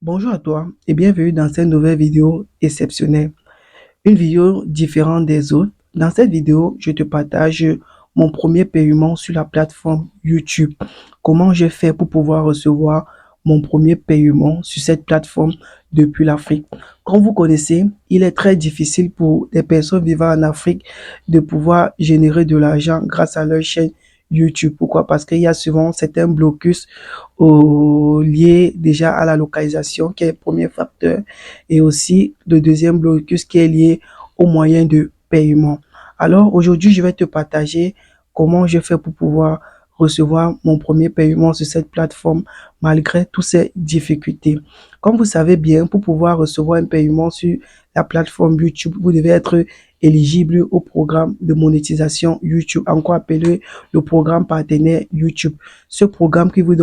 Bonjour à toi et bienvenue dans cette nouvelle vidéo exceptionnelle, une vidéo différente des autres. Dans cette vidéo, je te partage mon premier paiement sur la plateforme YouTube. Comment j'ai fait pour pouvoir recevoir mon premier paiement sur cette plateforme depuis l'Afrique. Comme vous connaissez, il est très difficile pour des personnes vivant en Afrique de pouvoir générer de l'argent grâce à leur chaîne YouTube. Pourquoi? Parce qu'il y a souvent certains blocus lié déjà à la localisation qui est le premier facteur et aussi le deuxième blocus qui est lié aux moyens de paiement. Alors aujourd'hui, je vais te partager comment je fais pour pouvoir recevoir mon premier paiement sur cette plateforme malgré toutes ces difficultés. Comme vous savez bien, pour pouvoir recevoir un paiement sur la plateforme YouTube, vous devez être éligible au programme de monétisation YouTube, encore appelé le programme partenaire YouTube. Ce programme qui vous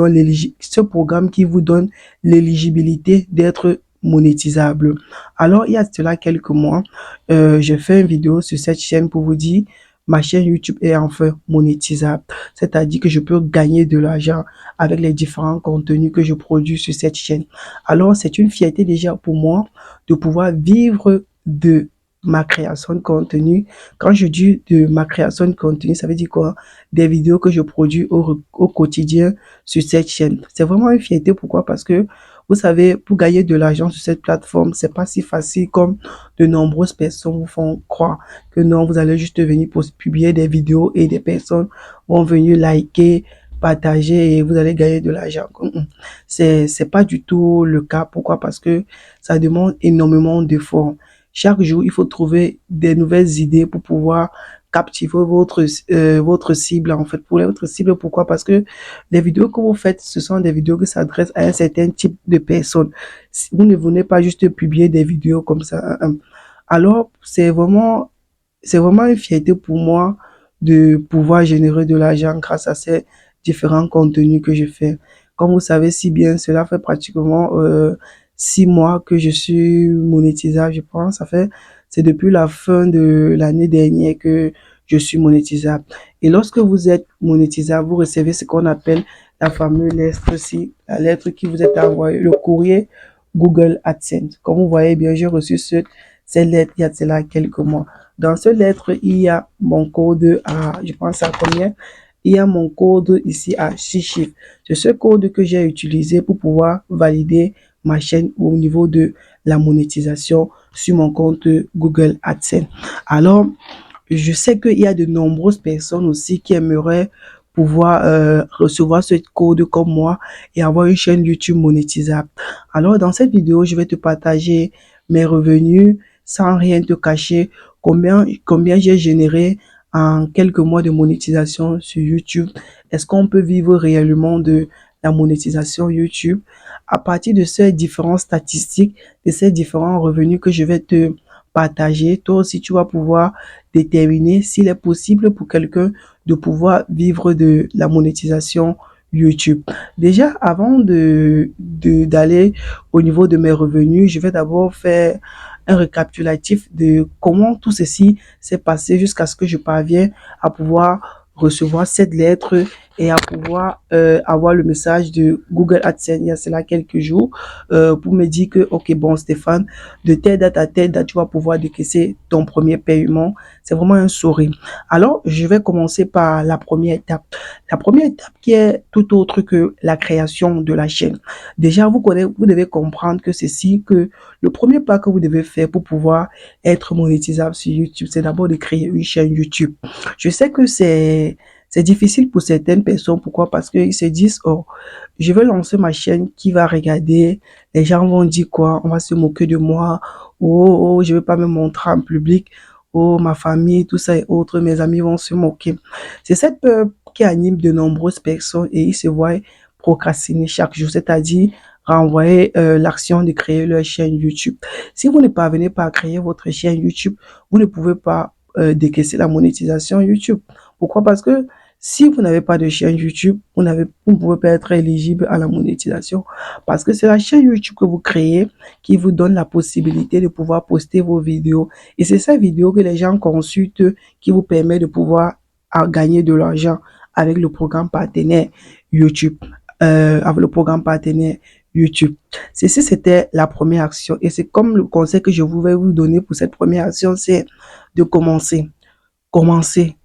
donne l'éligibilité d'être monétisable. Alors, il y a cela quelques mois, j'ai fait une vidéo sur cette chaîne pour vous dire ma chaîne YouTube est enfin monétisable. C'est-à-dire que je peux gagner de l'argent avec les différents contenus que je produis sur cette chaîne. Alors, c'est une fierté déjà pour moi de pouvoir vivre de ma création de contenu. Quand je dis de ma création de contenu, ça veut dire quoi? Des vidéos que je produis au quotidien sur cette chaîne. C'est vraiment une fierté. Pourquoi? Parce que vous savez, pour gagner de l'argent sur cette plateforme, c'est pas si facile comme de nombreuses personnes vous font croire que non, vous allez juste venir pour publier des vidéos et des personnes vont venir liker, partager et vous allez gagner de l'argent. C'est pas du tout le cas. Pourquoi? Parce que ça demande énormément d'efforts. Chaque jour, il faut trouver des nouvelles idées pour pouvoir captiver votre cible, en fait. Pour votre cible, pourquoi? Parce que les vidéos que vous faites, ce sont des vidéos qui s'adressent à un certain type de personnes. Vous ne venez pas juste publier des vidéos comme ça. Alors, c'est vraiment une fierté pour moi de pouvoir générer de l'argent grâce à ces différents contenus que je fais. Comme vous savez si bien, cela fait pratiquement 6 mois que je suis monétisable, je pense. C'est depuis la fin de l'année dernière que je suis monétisable. Et lorsque vous êtes monétisable, vous recevez ce qu'on appelle la fameuse lettre ci, la lettre qui vous est envoyée, le courrier Google AdSense. Comme vous voyez bien, j'ai reçu cette lettre il y a de cela quelques mois. Dans cette lettre, il y a mon code à, je pense à combien? Il y a mon code ici à 6 chiffres. C'est ce code que j'ai utilisé pour pouvoir valider ma chaîne au niveau de la monétisation sur mon compte Google AdSense. Alors, je sais qu'il y a de nombreuses personnes aussi qui aimeraient pouvoir recevoir ce code comme moi et avoir une chaîne YouTube monétisable. Alors, dans cette vidéo, je vais te partager mes revenus sans rien te cacher, combien j'ai généré en quelques mois de monétisation sur YouTube. Est-ce qu'on peut vivre réellement de la monétisation YouTube? À partir de ces différentes statistiques, de ces différents revenus que je vais te partager, toi aussi tu vas pouvoir déterminer s'il est possible pour quelqu'un de pouvoir vivre de la monétisation YouTube. Déjà, avant d'aller au niveau de mes revenus, je vais d'abord faire un récapitulatif de comment tout ceci s'est passé jusqu'à ce que je parvienne à pouvoir recevoir cette lettre et à pouvoir avoir le message de Google AdSense il y a cela quelques jours pour me dire que, ok, bon, Stéphane, de telle date à telle date, tu vas pouvoir décaisser ton premier paiement. C'est vraiment un sourire. Alors, je vais commencer par la première étape. La première étape qui est tout autre que la création de la chaîne. Déjà, vous devez comprendre que que le premier pas que vous devez faire pour pouvoir être monétisable sur YouTube, c'est d'abord de créer une chaîne YouTube. Je sais que c'est difficile pour certaines personnes. Pourquoi? Parce qu'ils se disent, oh, je vais lancer ma chaîne, qui va regarder? Les gens vont dire quoi? On va se moquer de moi. Oh, oh, je vais pas me montrer en public. Oh, ma famille, tout ça et autres, mes amis vont se moquer. C'est cette peur qui anime de nombreuses personnes et ils se voient procrastiner chaque jour, c'est-à-dire renvoyer l'action de créer leur chaîne YouTube. Si vous ne parvenez pas à créer votre chaîne YouTube, vous ne pouvez pas décaisser la monétisation YouTube. Pourquoi? Parce que si vous n'avez pas de chaîne YouTube, vous ne pouvez pas être éligible à la monétisation parce que c'est la chaîne YouTube que vous créez qui vous donne la possibilité de pouvoir poster vos vidéos. Et c'est cette vidéo que les gens consultent qui vous permet de pouvoir gagner de l'argent avec le programme partenaire YouTube. Avec le programme partenaire YouTube. Ceci, c'était la première action. Et c'est comme le conseil que je voulais vous donner pour cette première action, c'est de commencer. Commencez.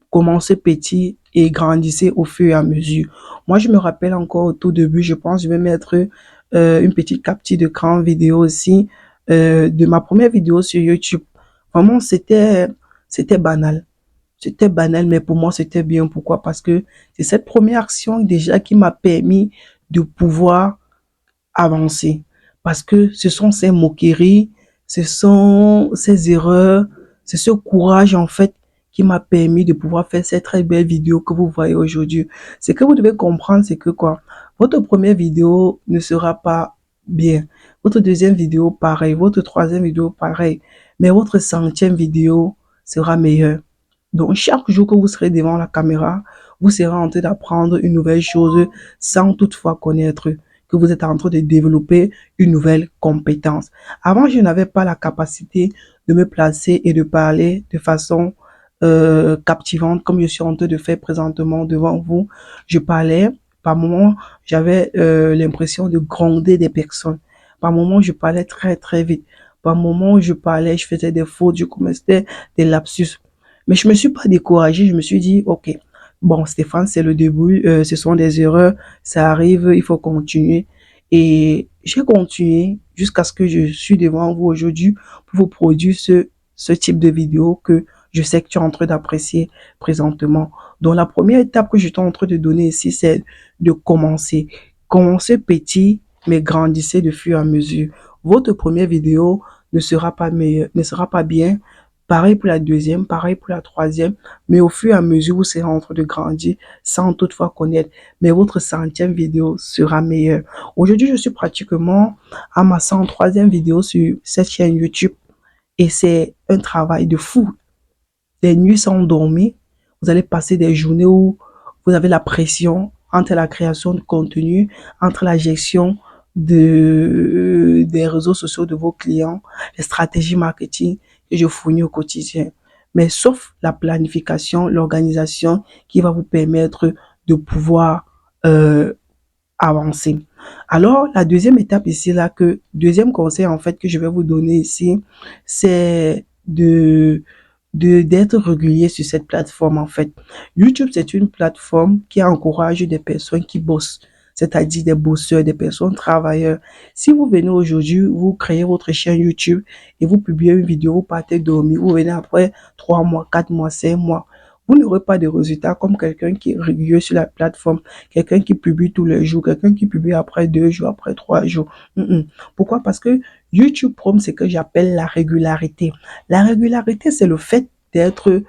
Commencez petit et grandissez au fur et à mesure. Moi, je me rappelle encore au tout début, je pense, je vais mettre une petite capture d'écran vidéo aussi de ma première vidéo sur YouTube. Vraiment, c'était banal. C'était banal, mais pour moi, c'était bien. Pourquoi? Parce que c'est cette première action déjà qui m'a permis de pouvoir avancer. Parce que ce sont ces moqueries, ce sont ces erreurs, c'est ce courage en fait qui m'a permis de pouvoir faire cette très belle vidéo que vous voyez aujourd'hui. Ce que vous devez comprendre, c'est que quoi, votre première vidéo ne sera pas bien. Votre deuxième vidéo, pareil. Votre troisième vidéo, pareil. Mais votre centième vidéo sera meilleure. Donc, chaque jour que vous serez devant la caméra, vous serez en train d'apprendre une nouvelle chose sans toutefois connaître que vous êtes en train de développer une nouvelle compétence. Avant, je n'avais pas la capacité de me placer et de parler de façon captivante comme je suis en train de faire présentement devant vous. Je parlais, par moments, j'avais l'impression de gronder des personnes. Par moments, je parlais très très vite. Par moments, je parlais, je faisais des fautes, je commettais des lapsus. Mais je me suis pas découragé, je me suis dit, ok, bon, Stéphane, c'est le début, ce sont des erreurs, ça arrive, il faut continuer. Et j'ai continué jusqu'à ce que je suis devant vous aujourd'hui pour vous produire ce type de vidéo que je sais que tu es en train d'apprécier présentement. Donc, la première étape que je suis en train de donner ici, c'est de commencer. Commencez petit, mais grandissez de fur et à mesure. Votre première vidéo ne sera pas meilleure, ne sera pas bien. Pareil pour la deuxième, pareil pour la troisième, mais au fur et à mesure, vous serez en train de grandir sans toutefois connaître. Mais votre centième vidéo sera meilleure. Aujourd'hui, je suis pratiquement à ma 103e vidéo sur cette chaîne YouTube et c'est un travail de fou. Des nuits sans dormir, vous allez passer des journées où vous avez la pression entre la création de contenu, entre la gestion des réseaux sociaux de vos clients, les stratégies marketing que je fournis au quotidien. Mais sauf la planification, l'organisation qui va vous permettre de pouvoir avancer. Alors, la deuxième étape ici, là, deuxième conseil, en fait, que je vais vous donner ici, c'est d'être régulier sur cette plateforme, en fait. YouTube, c'est une plateforme qui encourage des personnes qui bossent, c'est-à-dire des bosseurs, des personnes travailleurs. Si vous venez aujourd'hui, vous créez votre chaîne YouTube et vous publiez une vidéo, vous partez dormir, vous venez après 3 mois, 4 mois, 5 mois, vous n'aurez pas de résultats comme quelqu'un qui est régulier sur la plateforme, quelqu'un qui publie tous les jours, quelqu'un qui publie après 2 jours, après 3 jours. Pourquoi? Parce que YouTube Prime, c'est ce que j'appelle la régularité. La régularité, c'est le fait d'être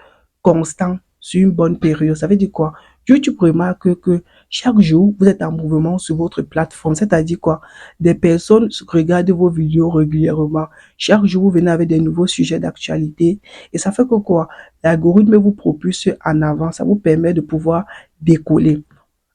constant sur une bonne période. Ça veut dire quoi? YouTube remarque que chaque jour, vous êtes en mouvement sur votre plateforme. C'est-à-dire quoi? Des personnes regardent vos vidéos régulièrement. Chaque jour, vous venez avec des nouveaux sujets d'actualité. Et ça fait que quoi? L'algorithme vous propulse en avant. Ça vous permet de pouvoir décoller.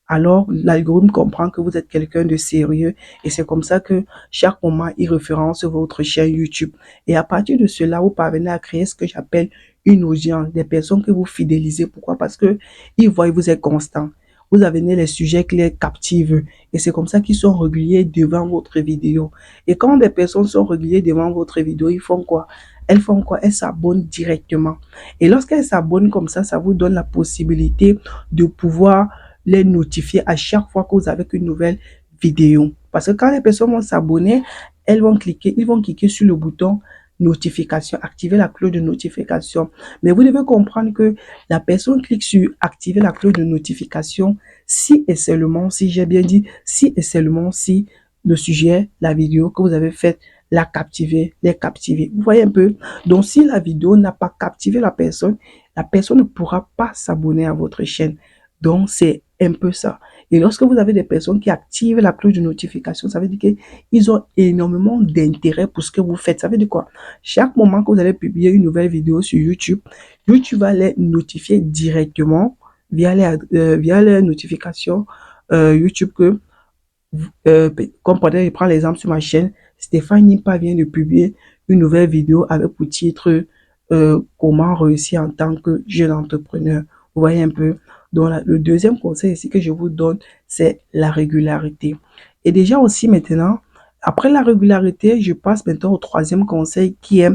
Alors, l'algorithme comprend que vous êtes quelqu'un de sérieux et c'est comme ça que chaque moment, il référence votre chaîne YouTube. Et à partir de cela, vous parvenez à créer ce que j'appelle une audience, des personnes que vous fidélisez. Pourquoi? Parce que ils voient que vous êtes constant. Vous avez les sujets qui les captivent et c'est comme ça qu'ils sont réguliers devant votre vidéo. Et quand des personnes sont réguliers devant votre vidéo, ils font quoi? Elles font quoi? Elles s'abonnent directement. Et lorsqu'elles s'abonnent comme ça vous donne la possibilité de pouvoir les notifier à chaque fois que vous avez une nouvelle vidéo. Parce que quand les personnes vont s'abonner, ils vont cliquer sur le bouton notification, activer la cloche de notification. Mais vous devez comprendre que la personne clique sur activer la cloche de notification si et seulement, si j'ai bien dit, si et seulement si le sujet, la vidéo que vous avez faite l'a captivé, les captiver. Vous voyez un peu? Donc, si la vidéo n'a pas captivé la personne ne pourra pas s'abonner à votre chaîne. Donc, c'est un peu ça. Et lorsque vous avez des personnes qui activent la cloche de notification, ça veut dire qu'ils ont énormément d'intérêt pour ce que vous faites. Ça veut dire quoi? Chaque moment que vous allez publier une nouvelle vidéo sur YouTube, YouTube va les notifier directement via les notifications YouTube que, comme je prends l'exemple sur ma chaîne, Stéphane Nimpa vient de publier une nouvelle vidéo avec pour titre comment réussir en tant que jeune entrepreneur. Vous voyez un peu? Donc, le deuxième conseil ici que je vous donne, c'est la régularité. Et déjà aussi maintenant, après la régularité, je passe maintenant au troisième conseil qui est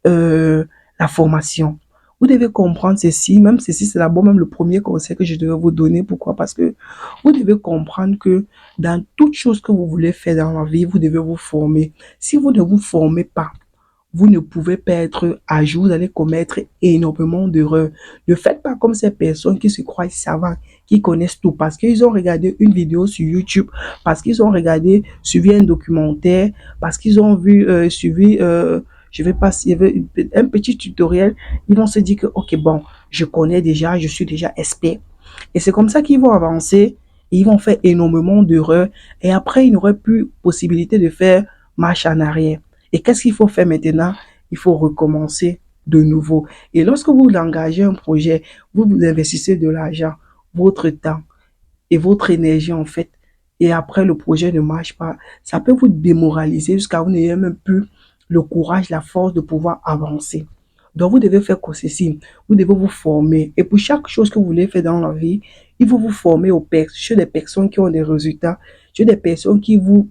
euh, la formation. Vous devez comprendre ceci, même ceci c'est d'abord même le premier conseil que je devais vous donner. Pourquoi? Parce que vous devez comprendre que dans toute chose que vous voulez faire dans la vie, vous devez vous former. Si vous ne vous formez pas, vous ne pouvez pas être à jour, vous allez commettre énormément d'erreurs. Ne faites pas comme ces personnes qui se croient savantes, qui connaissent tout, parce qu'ils ont regardé une vidéo sur YouTube, parce qu'ils ont regardé, suivi un documentaire, parce qu'ils ont vu, suivi, je vais passer un petit tutoriel, ils vont se dire que, ok, bon, je connais déjà, je suis déjà expert. Et c'est comme ça qu'ils vont avancer, et ils vont faire énormément d'erreurs, et après, ils n'auraient plus possibilité de faire marche en arrière. Et qu'est-ce qu'il faut faire maintenant? Il faut recommencer de nouveau. Et lorsque vous engagez un projet, vous investissez de l'argent, votre temps et votre énergie en fait. Et après, le projet ne marche pas. Ça peut vous démoraliser jusqu'à vous n'ayez même plus le courage, la force de pouvoir avancer. Donc, vous devez faire comme ceci. Vous devez vous former. Et pour chaque chose que vous voulez faire dans la vie, il faut vous former chez des personnes qui ont des résultats, chez des personnes qui vous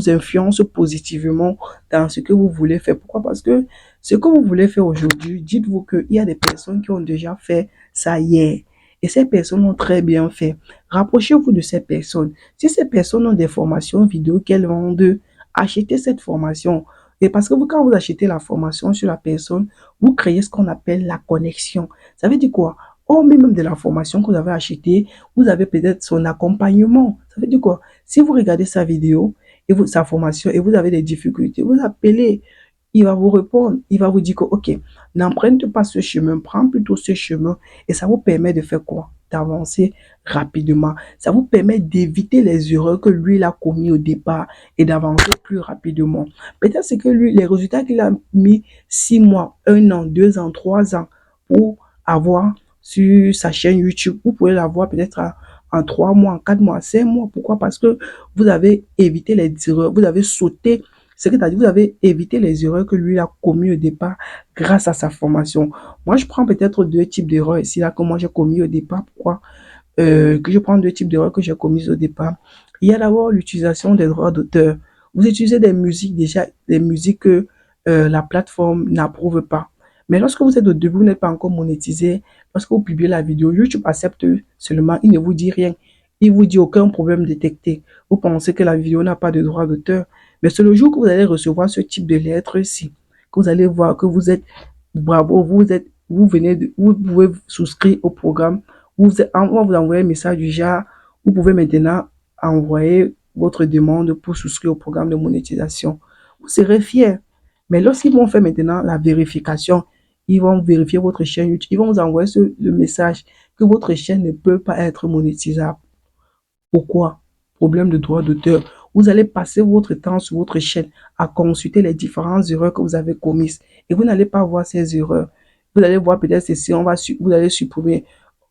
influencent positivement dans ce que vous voulez faire. Pourquoi? Parce que ce que vous voulez faire aujourd'hui, dites-vous qu'il y a des personnes qui ont déjà fait ça hier. Et ces personnes ont très bien fait. Rapprochez-vous de ces personnes. Si ces personnes ont des formations vidéo qu'elles vendent, achetez cette formation. Et parce que quand vous achetez la formation sur la personne, vous créez ce qu'on appelle la connexion. Ça veut dire quoi? Hormis même de la formation que vous avez achetée, vous avez peut-être son accompagnement. Ça veut dire quoi? Si vous regardez sa vidéo et sa formation et vous avez des difficultés, vous appelez, il va vous répondre, il va vous dire que, ok, n'emprunte pas ce chemin, prends plutôt ce chemin et ça vous permet de faire quoi? D'avancer rapidement. Ça vous permet d'éviter les erreurs que lui il a commis au départ et d'avancer plus rapidement. Peut-être c'est que lui, les résultats qu'il a mis 6 mois, 1 an, 2 ans, 3 ans pour avoir sur sa chaîne YouTube, vous pouvez l'avoir peut-être en 3 mois, en 4 mois, 5 mois. Pourquoi? Parce que vous avez évité les erreurs, vous avez sauté, c'est-à-dire vous avez évité les erreurs que lui a commis au départ grâce à sa formation. Moi, je prends peut-être deux types d'erreurs ici, là, que moi j'ai commis au départ. Pourquoi? Que je prends deux types d'erreurs que j'ai commises au départ. Il y a d'abord l'utilisation des droits d'auteur. Vous utilisez des musiques déjà, des musiques que la plateforme n'approuve pas. Mais lorsque vous êtes au début, vous n'êtes pas encore monétisé, lorsque vous publiez la vidéo, YouTube accepte seulement, il ne vous dit rien. Il vous dit aucun problème détecté. Vous pensez que la vidéo n'a pas de droit d'auteur. Mais c'est le jour que vous allez recevoir ce type de lettre-ci, que vous allez voir que vous êtes, bravo, vous pouvez souscrire au programme. On va vous envoyer un message du genre, vous pouvez maintenant envoyer votre demande pour souscrire au programme de monétisation. Vous serez fiers. Mais lorsqu'ils vont faire maintenant la vérification, ils vont vérifier votre chaîne YouTube, ils vont vous envoyer le message que votre chaîne ne peut pas être monétisable. Pourquoi? Problème de droit d'auteur. Vous allez passer votre temps sur votre chaîne à consulter les différentes erreurs que vous avez commises et vous n'allez pas voir ces erreurs. Vous allez voir peut-être ceci, vous allez supprimer.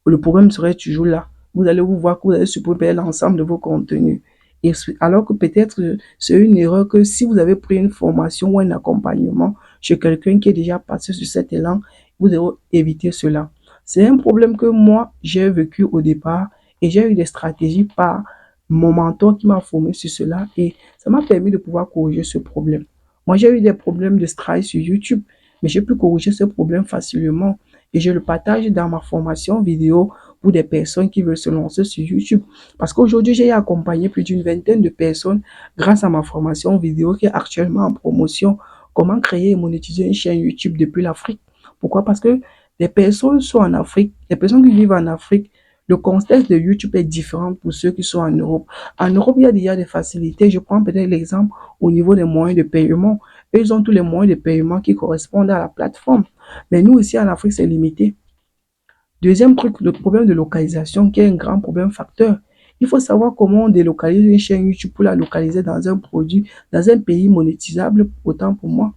Le problème serait toujours là. Vous allez vous voir que vous allez supprimer l'ensemble de vos contenus. Et alors que peut-être c'est une erreur que si vous avez pris une formation ou un accompagnement chez quelqu'un qui est déjà passé sur cet élan, vous devez éviter cela. C'est un problème que moi, j'ai vécu au départ et j'ai eu des stratégies par mon mentor qui m'a formé sur cela et ça m'a permis de pouvoir corriger ce problème. Moi, j'ai eu des problèmes de strike sur YouTube, mais j'ai pu corriger ce problème facilement et je le partage dans ma formation vidéo pour des personnes qui veulent se lancer sur YouTube. Parce qu'aujourd'hui, j'ai accompagné plus d'une vingtaine de personnes grâce à ma formation vidéo qui est actuellement en promotion. Comment créer et monétiser une chaîne YouTube depuis l'Afrique. Pourquoi? Parce que les personnes sont en Afrique, les personnes qui vivent en Afrique, le contexte de YouTube est différent pour ceux qui sont en Europe. En Europe, il y a déjà des facilités. Je prends peut-être l'exemple au niveau des moyens de paiement. Eux, ils ont tous les moyens de paiement qui correspondent à la plateforme. Mais nous, ici en Afrique, c'est limité. Deuxième truc, le problème de localisation qui est un grand problème facteur. Il faut savoir comment on délocalise une chaîne YouTube pour la localiser dans un produit, dans un pays monétisable, autant pour moi.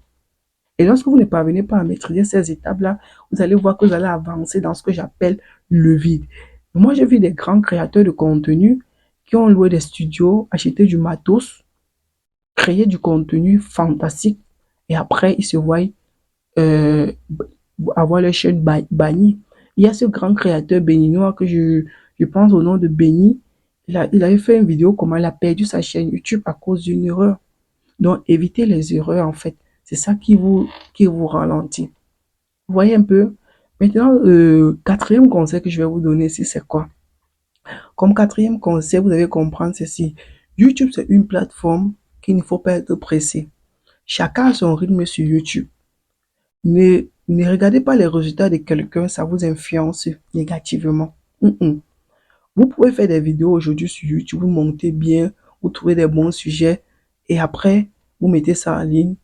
Et lorsque vous ne parvenez pas à maîtriser ces étapes-là, vous allez voir que vous allez avancer dans ce que j'appelle le vide. Moi, j'ai vu des grands créateurs de contenu qui ont loué des studios, acheté du matos, créé du contenu fantastique et après, ils se voient euh, avoir leur chaîne bannie. Il y a ce grand créateur béninois que je pense au nom de Béni. il avait fait une vidéo comment il a perdu sa chaîne YouTube à cause d'une erreur. Donc, évitez les erreurs, en fait. C'est ça qui vous ralentit. Vous voyez un peu? Maintenant, quatrième conseil que je vais vous donner ici, c'est quoi? Comme quatrième conseil, vous devez comprendre ceci. YouTube, c'est une plateforme qu'il ne faut pas être pressé. Chacun a son rythme sur YouTube. Ne regardez pas les résultats de quelqu'un, ça vous influence négativement. Vous pouvez faire des vidéos aujourd'hui sur YouTube, vous montez bien, vous trouvez des bons sujets et après, vous mettez ça en ligne.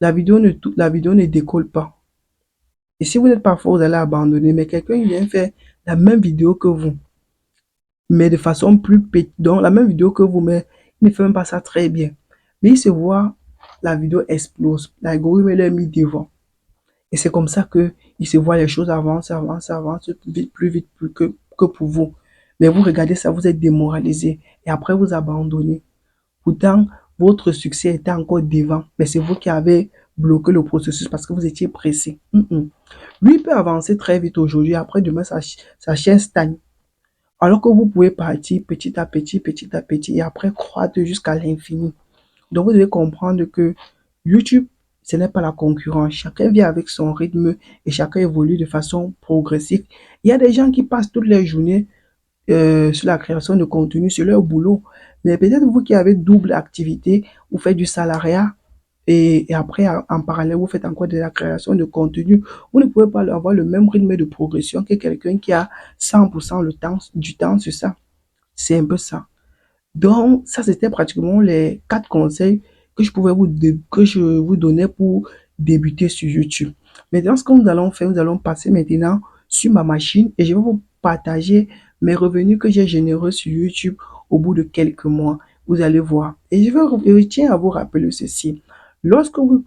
La vidéo ne décolle pas. Et si vous n'êtes pas fort, vous allez abandonner. Mais quelqu'un vient faire la même vidéo que vous, mais de façon plus pétée. Donc, la même vidéo que vous, mais il ne fait même pas ça très bien. Mais il se voit, la vidéo explose. L'algorithme l'a mis devant. Et c'est comme ça que il se voit les choses avancent, avancent, avancent, plus vite que pour vous. Mais vous regardez ça, vous êtes démoralisé. Et après, vous abandonnez. Pourtant, votre succès était encore devant. Mais c'est vous qui avez bloqué le processus parce que vous étiez pressé. Lui peut avancer très vite aujourd'hui. Après, demain, sa chaîne stagne. Alors que vous pouvez partir petit à petit, et après croître jusqu'à l'infini. Donc, vous devez comprendre que YouTube, ce n'est pas la concurrence. Chacun vit avec son rythme et chacun évolue de façon progressive. Il y a des gens qui passent toutes les journées sur la création de contenu, sur leur boulot. Mais peut-être vous qui avez double activité, vous faites du salariat et après, en parallèle, vous faites encore de la création de contenu. Vous ne pouvez pas avoir le même rythme de progression que quelqu'un qui a 100% du temps sur ça. C'est un peu ça. Donc, ça, c'était pratiquement les 4 conseils que que je vous donnais pour débuter sur YouTube. Maintenant, ce que nous allons faire, nous allons passer maintenant sur ma machine et je vais vous partager mes revenus que j'ai générés sur YouTube au bout de quelques mois. Vous allez voir. Et je tiens à vous rappeler ceci. Lorsque vous,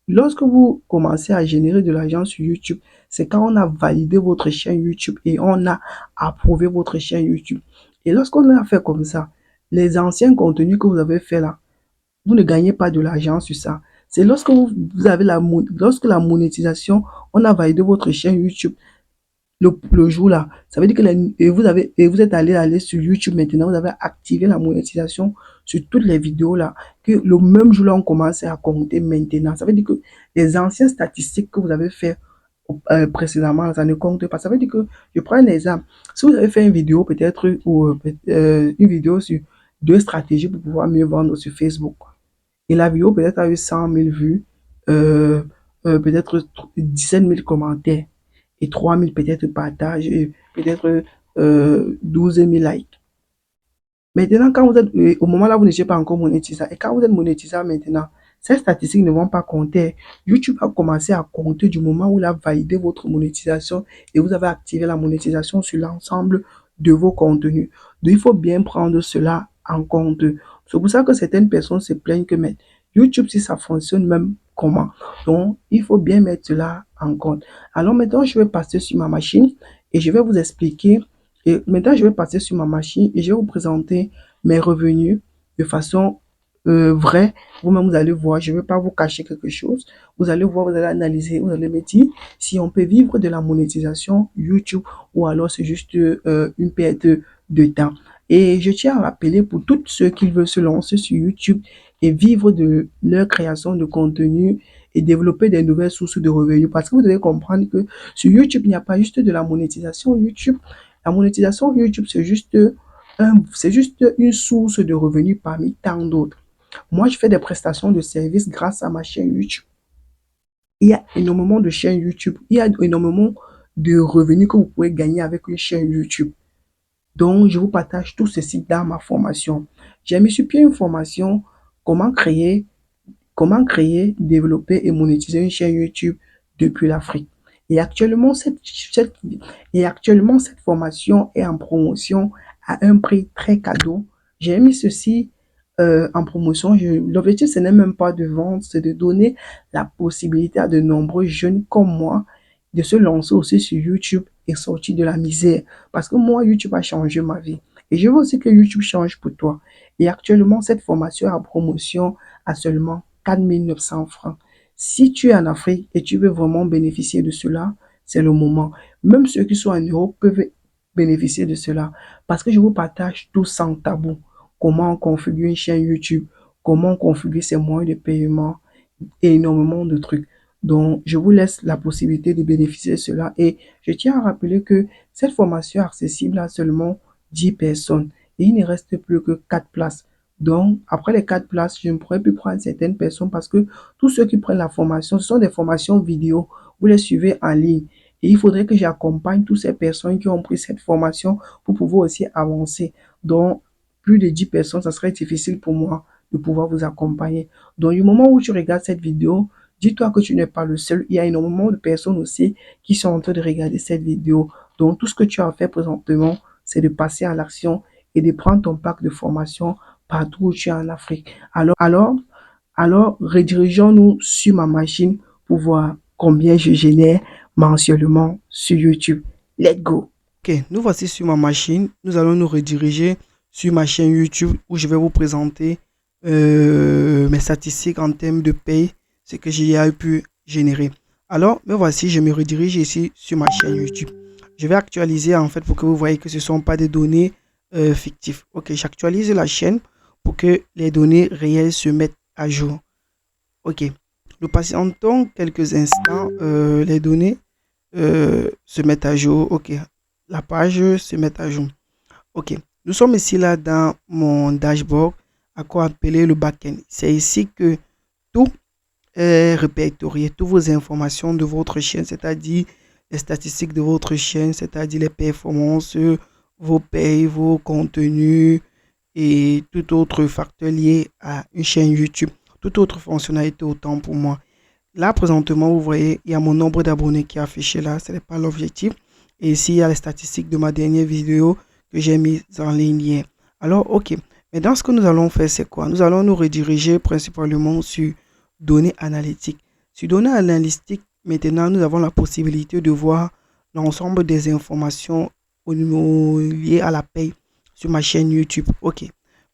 lorsque vous commencez à générer de l'argent sur YouTube, c'est quand on a validé votre chaîne YouTube et on a approuvé votre chaîne YouTube. Et lorsqu'on a fait comme ça, les anciens contenus que vous avez fait là, vous ne gagnez pas de l'argent sur ça. C'est lorsque vous avez lorsque la monétisation, on a validé votre chaîne YouTube le jour là. Ça veut dire que vous êtes allé sur YouTube maintenant, vous avez activé la monétisation sur toutes les vidéos là, que le même jour là, on commence à compter maintenant. Ça veut dire que les anciennes statistiques que vous avez fait précédemment, ça ne compte pas. Ça veut dire que, je prends un exemple, si vous avez fait une vidéo peut-être ou une vidéo sur 2 stratégies pour pouvoir mieux vendre sur Facebook, et la vidéo peut-être a eu 100 000 vues, euh, peut-être 17 000 commentaires et 3 000 peut-être partages et peut-être 12 000 likes. Maintenant, quand vous êtes, au moment là, vous n'étiez pas encore monétisé. Et quand vous êtes monétisé maintenant, ces statistiques ne vont pas compter. YouTube a commencé à compter du moment où il a validé votre monétisation et vous avez activé la monétisation sur l'ensemble de vos contenus. Donc, il faut bien prendre cela en compte. C'est pour ça que certaines personnes se plaignent que mais YouTube, si ça fonctionne même comment. Donc, il faut bien mettre cela en compte. Alors maintenant, je vais passer sur ma machine et je vais vous expliquer et maintenant, je vais passer sur ma machine et je vais vous présenter mes revenus de façon vraie. Vous-même, vous allez voir, je ne vais pas vous cacher quelque chose. Vous allez voir, vous allez analyser, vous allez me dire si on peut vivre de la monétisation YouTube ou alors c'est juste une perte de temps. Et je tiens à rappeler pour tous ceux qui veulent se lancer sur YouTube et vivre de leur création de contenu et développer des nouvelles sources de revenus. Parce que vous devez comprendre que sur YouTube, il n'y a pas juste de la monétisation YouTube. La monétisation YouTube, c'est juste une source de revenus parmi tant d'autres. Moi, je fais des prestations de services grâce à ma chaîne YouTube. Il y a énormément de chaînes YouTube. Il y a énormément de revenus que vous pouvez gagner avec une chaîne YouTube. Donc, je vous partage tout ceci dans ma formation. J'ai mis sur pied une formation comment créer développer et monétiser une chaîne YouTube depuis l'Afrique. Et actuellement, cette formation est en promotion à un prix très cadeau. J'ai mis ceci en promotion. L'objectif, ce n'est même pas de vendre, c'est de donner la possibilité à de nombreux jeunes comme moi de se lancer aussi sur YouTube et sortir de la misère. Parce que moi, YouTube a changé ma vie. Et je veux aussi que YouTube change pour toi. Et actuellement, cette formation est en promotion à seulement 4 900 francs. Si tu es en Afrique et tu veux vraiment bénéficier de cela, c'est le moment. Même ceux qui sont en Europe peuvent bénéficier de cela. Parce que je vous partage tout sans tabou. Comment configurer une chaîne YouTube, comment configurer ses moyens de paiement, et énormément de trucs. Donc, je vous laisse la possibilité de bénéficier de cela. Et je tiens à rappeler que cette formation est accessible à seulement 10 personnes. Et il ne reste plus que 4 places. Donc, après les 4 places, je ne pourrais plus prendre certaines personnes parce que tous ceux qui prennent la formation, ce sont des formations vidéo. Vous les suivez en ligne. Et il faudrait que j'accompagne toutes ces personnes qui ont pris cette formation pour pouvoir aussi avancer. Donc, plus de 10 personnes, ça serait difficile pour moi de pouvoir vous accompagner. Donc, du moment où tu regardes cette vidéo, dis-toi que tu n'es pas le seul. Il y a énormément de personnes aussi qui sont en train de regarder cette vidéo. Donc, tout ce que tu as fait présentement, c'est de passer à l'action et de prendre ton pack de formation partout où tu es en Afrique. Alors, redirigeons-nous sur ma machine pour voir combien je génère mensuellement sur YouTube. Let's go! Ok, nous voici sur ma machine. Nous allons nous rediriger sur ma chaîne YouTube où je vais vous présenter mes statistiques en termes de paye, ce que j'ai pu générer. Alors, me voici, je me redirige ici sur ma chaîne YouTube. Je vais actualiser en fait pour que vous voyez que ce ne sont pas des données fictives. Ok, j'actualise la chaîne pour que les données réelles se mettent à jour. Ok, nous patientons quelques instants, les données se mettent à jour. Ok, la page se met à jour. Ok, nous sommes ici là dans mon dashboard, à quoi appeler le backend. C'est ici que tout est répertorié, toutes vos informations de votre chaîne, c'est-à-dire les statistiques de votre chaîne, c'est-à-dire les performances, vos payes, vos contenus et tout autre facteur lié à une chaîne YouTube, toute autre fonctionnalité autant pour moi. Là, présentement, vous voyez, il y a mon nombre d'abonnés qui est affiché là, ce n'est pas l'objectif. Et ici, il y a les statistiques de ma dernière vidéo que j'ai mise en ligne hier. Alors, ok. Mais dans ce que nous allons faire, c'est quoi? Nous allons nous rediriger principalement sur données analytiques. Sur données analytiques, maintenant, nous avons la possibilité de voir l'ensemble des informations liées à la paye sur ma chaîne YouTube. Ok.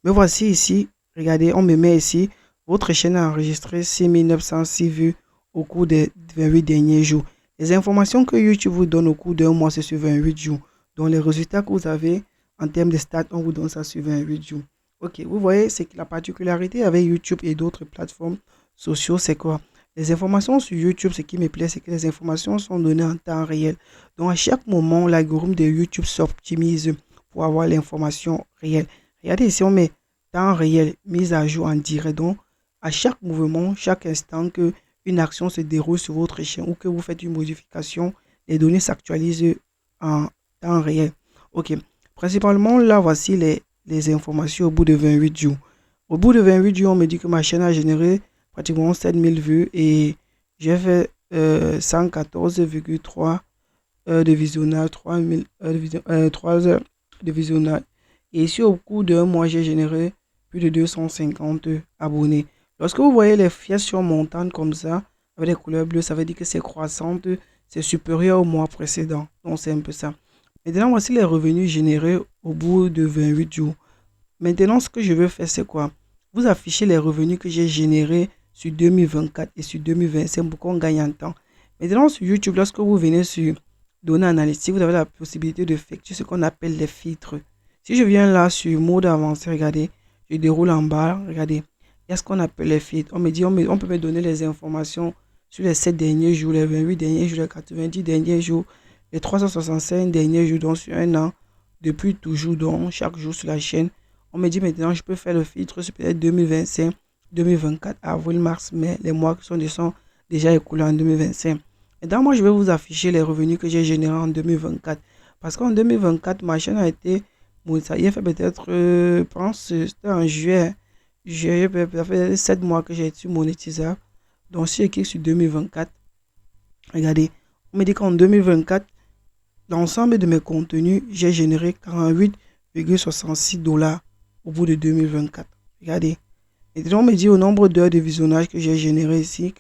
Me voici ici. Regardez, on me met ici. Votre chaîne a enregistré 6906 vues au cours des 28 derniers jours. Les informations que YouTube vous donne au cours d'un mois, c'est sur 28 jours. Donc, les résultats que vous avez en termes de stats, on vous donne ça sur 28 jours. Ok, vous voyez, c'est que la particularité avec YouTube et d'autres plateformes sociaux, c'est quoi? Les informations sur YouTube, ce qui me plaît, c'est que les informations sont données en temps réel. Donc, à chaque moment, l'algorithme de YouTube s'optimise pour avoir l'information réelle. Regardez ici, on met temps réel, mise à jour en direct. Donc, à chaque mouvement, chaque instant que une action se déroule sur votre chaîne ou que vous faites une modification, les données s'actualisent en temps réel. Ok, principalement là, voici les informations au bout de 28 jours. Au bout de 28 jours, on me dit que ma chaîne a généré pratiquement 7000 vues et j'ai fait 114,3 heures de visionnage, 3000 3 heures de visionnage. Et ici, au cours d'un mois, j'ai généré plus de 250 abonnés. Lorsque vous voyez les fiches montantes comme ça, avec des couleurs bleues, ça veut dire que c'est croissante, c'est supérieur au mois précédent. Donc, c'est un peu ça. Maintenant, voici les revenus générés au bout de 28 jours. Maintenant, ce que je veux faire, c'est quoi? Vous affichez les revenus que j'ai générés sur 2024 et sur 2025 pour qu'on gagne en temps. Maintenant, sur YouTube, lorsque vous venez sur données analytiques, vous avez la possibilité de effectuer ce qu'on appelle les filtres. Si je viens là sur mode avancé, regardez, je déroule en bas, regardez. Il y a ce qu'on appelle les filtres. On me dit, on peut me donner les informations sur les 7 derniers jours, les 28 derniers jours, les 90 derniers jours, les 365 derniers jours, donc sur un an, depuis toujours, donc chaque jour sur la chaîne. On me dit maintenant, je peux faire le filtre sur peut-être 2025, 2024, avril, mars, mai, les mois qui sont déjà écoulés en 2025. Et donc, moi, je vais vous afficher les revenus que j'ai générés en 2024. Parce qu'en 2024, ma chaîne a été, bon, ça y est, fait peut-être, je pense, c'était en juillet. Ça fait 7 mois que j'ai été monétisable. Donc, si je clique sur 2024, regardez, on me dit qu'en 2024, l'ensemble de mes contenus, j'ai généré 48,66 $ au bout de 2024. Regardez. Et donc, on me dit au nombre d'heures de visionnage que j'ai généré ici,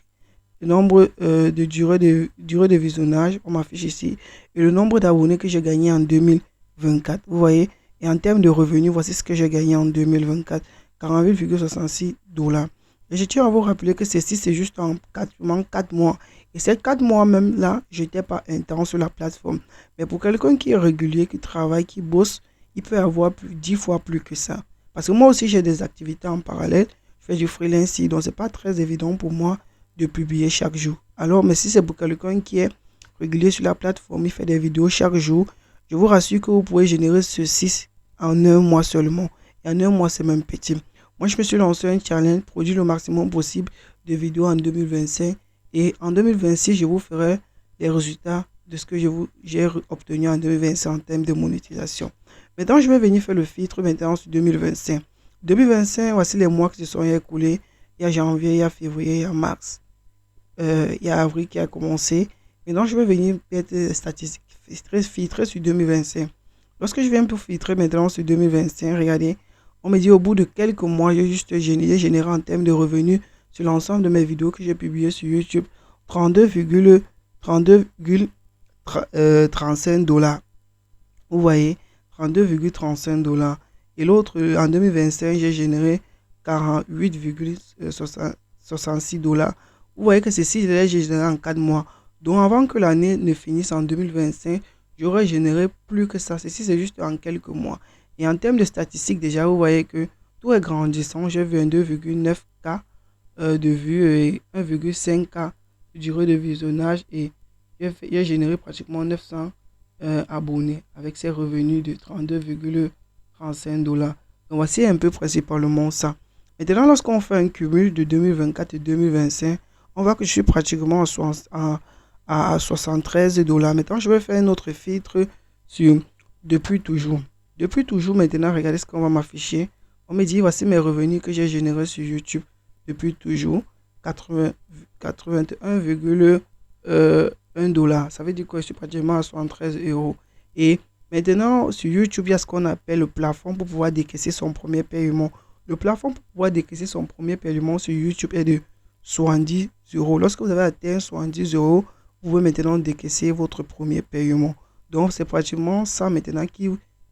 le nombre de durée de visionnage, on m'affiche ici, et le nombre d'abonnés que j'ai gagné en 2024. Vous voyez, et en termes de revenus, voici ce que j'ai gagné en 2024. 48,66 $. Et je tiens à vous rappeler que ceci, c'est juste en 4 mois Et ces 4 mois même là, je n'étais pas intense sur la plateforme. Mais pour quelqu'un qui est régulier, qui travaille, qui bosse, il peut avoir 10 fois plus que ça. Parce que moi aussi, j'ai des activités en parallèle. Je fais du freelancing, donc c'est pas très évident pour moi de publier chaque jour. Alors, mais si c'est pour quelqu'un qui est régulier sur la plateforme, il fait des vidéos chaque jour, je vous rassure que vous pouvez générer ceci en un mois seulement. Et en un mois, c'est même petit. Moi, je me suis lancé un challenge, produire le maximum possible de vidéos en 2025. Et en 2026, je vous ferai les résultats de ce que j'ai obtenu en 2025 en termes de monétisation. Maintenant, je vais venir faire le filtre maintenant sur 2025. 2025, voici les mois qui se sont écoulés. Il y a janvier, il y a février, il y a mars, il y a avril qui a commencé. Maintenant, je vais venir mettre les statistiques filtrées sur 2025. Lorsque je viens pour filtrer maintenant sur 2025, regardez, on me dit au bout de quelques mois, j'ai juste généré en termes de revenus sur l'ensemble de mes vidéos que j'ai publiées sur YouTube 32,35 $. Vous voyez, 32,35 $. Et l'autre, en 2025, j'ai généré 48,66 $. Vous voyez que ceci, j'ai généré en 4 mois. Donc, avant que l'année ne finisse en 2025, j'aurais généré plus que ça. Ceci, c'est juste en quelques mois. Et en termes de statistiques, déjà, vous voyez que tout est grandissant. J'ai vu un 2,9 K de vues et 1,5 K de durée de visionnage. Et j'ai généré pratiquement 900 abonnés avec ces revenus de 32,35 $. Donc, voici un peu principalement ça. Maintenant, lorsqu'on fait un cumul de 2024 et 2025, on voit que je suis pratiquement à 73 $. Maintenant, je vais faire un autre filtre sur depuis toujours. Depuis toujours, maintenant, regardez ce qu'on va m'afficher. On me dit, voici mes revenus que j'ai générés sur YouTube depuis toujours. 81,1 $. Ça veut dire que je suis pratiquement à 73 €. Et maintenant, sur YouTube, il y a ce qu'on appelle le plafond pour pouvoir décaisser son premier paiement. Le plafond pour pouvoir décaisser son premier paiement sur YouTube est de 70 €. Lorsque vous avez atteint 70 €, vous pouvez maintenant décaisser votre premier paiement. Donc, c'est pratiquement ça maintenant qui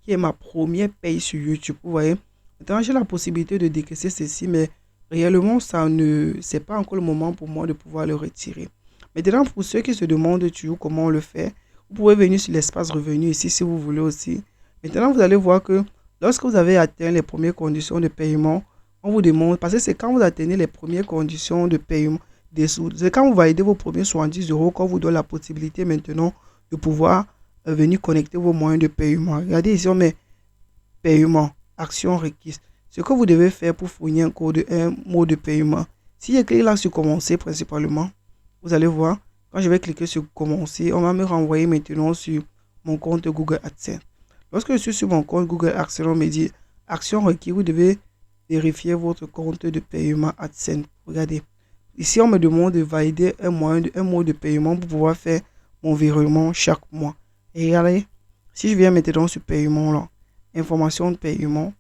est ma première paye sur YouTube. Vous voyez, maintenant, j'ai la possibilité de décaisser ceci, mais réellement, c'est pas encore le moment pour moi de pouvoir le retirer. Maintenant, pour ceux qui se demandent toujours comment on le fait, vous pouvez venir sur l'espace revenu ici si vous voulez aussi. Maintenant, vous allez voir que lorsque vous avez atteint les premières conditions de paiement, on vous demande, parce que c'est quand vous atteignez les premières conditions de paiement, c'est quand vous validez vos premiers 70 € qu'on vous donne la possibilité maintenant de pouvoir venir connecter vos moyens de paiement. Regardez ici, on met paiement, action requise. Ce que vous devez faire pour fournir un mot de paiement. Si je clique là sur commencer principalement, vous allez voir, quand je vais cliquer sur commencer, on va me renvoyer maintenant sur mon compte Google AdSense. Lorsque je suis sur mon compte Google AdSense, on me dit action requise, vous devez vérifier votre compte de paiement AdSense. Regardez. Ici, on me demande de valider un mot de paiement pour pouvoir faire mon virement chaque mois. Et regardez, si je viens maintenant sur paiement là, information de paiement,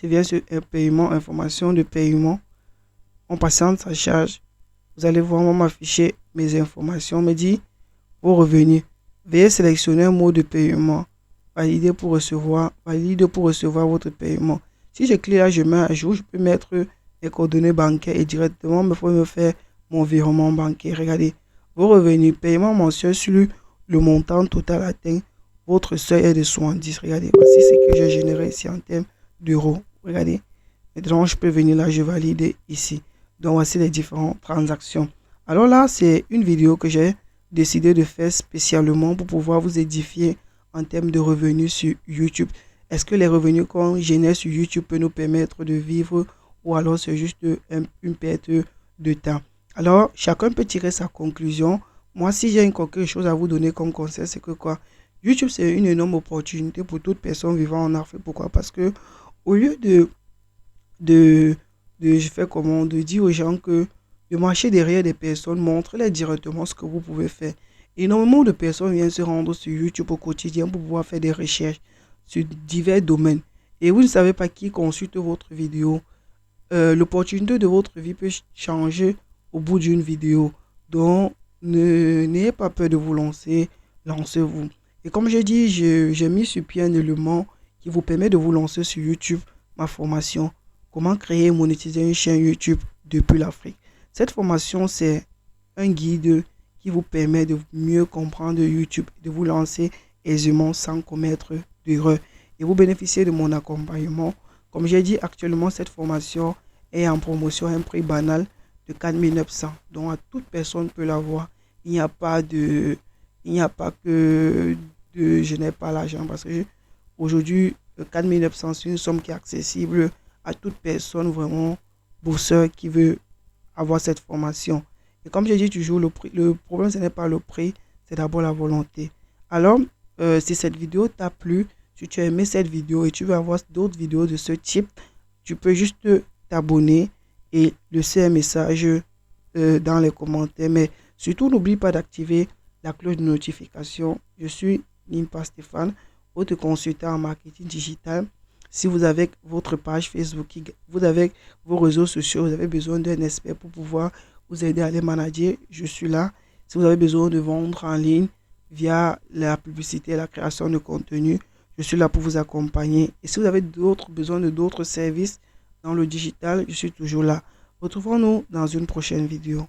je viens sur paiement, information de paiement, on patiente sa charge. Vous allez voir, on va m'afficher mes informations, on me dit vos revenus. Veuillez sélectionner un mot de paiement, valider pour recevoir votre paiement. Si je clique là, je mets à jour, je peux mettre les coordonnées bancaires et directement me faire mon virement bancaire. Regardez, vos revenus, paiement mensuel sur le montant total atteint, votre seuil est de 70. Regardez, voici ce que j'ai généré ici en termes d'euros. Regardez, maintenant je peux venir là, je valide ici. Donc voici les différentes transactions. Alors là, c'est une vidéo que j'ai décidé de faire spécialement pour pouvoir vous édifier en termes de revenus sur YouTube. Est-ce que les revenus qu'on génère sur YouTube peuvent nous permettre de vivre ou alors c'est juste une perte de temps? Alors, chacun peut tirer sa conclusion. Moi, si j'ai quelque chose à vous donner comme conseil, c'est que quoi? YouTube, c'est une énorme opportunité pour toute personne vivant en Afrique. Pourquoi? Parce que au lieu de dire aux gens que de marcher derrière des personnes, montrez-les directement ce que vous pouvez faire. Énormément de personnes viennent se rendre sur YouTube au quotidien pour pouvoir faire des recherches sur divers domaines. Et vous ne savez pas qui consulte votre vidéo. L'opportunité de votre vie peut changer au bout d'une vidéo. Donc, n'ayez pas peur de vous lancer, lancez-vous. Et comme j'ai dit, j'ai mis sur pied un élément qui vous permet de vous lancer sur YouTube, ma formation, comment créer et monétiser une chaîne YouTube depuis l'Afrique. Cette formation, c'est un guide qui vous permet de mieux comprendre YouTube, de vous lancer aisément sans commettre d'erreurs. Et vous bénéficiez de mon accompagnement. Comme j'ai dit, actuellement, cette formation est en promotion à un prix banal de 4 900. Donc, à toute personne peut l'avoir. Il n'y a pas de, il n'y a pas que de je n'ai pas l'argent parce que aujourd'hui, 4 900, c'est une somme qui est accessible à toute personne vraiment bousseur qui veut avoir cette formation. Et comme je dis toujours, le problème, ce n'est pas le prix, c'est d'abord la volonté. Alors, si cette vidéo t'a plu, si tu as aimé cette vidéo et tu veux avoir d'autres vidéos de ce type, tu peux juste t'abonner et laisser un message dans les commentaires. Mais surtout, n'oublie pas d'activer la cloche de notification. Je suis Nimpa Stéphane, votre consultant en marketing digital. Si vous avez votre page Facebook, vous avez vos réseaux sociaux, vous avez besoin d'un expert pour pouvoir vous aider à les manager, je suis là. Si vous avez besoin de vendre en ligne via la publicité et la création de contenu, je suis là pour vous accompagner. Et si vous avez besoin de d'autres services dans le digital, je suis toujours là. Retrouvons-nous dans une prochaine vidéo.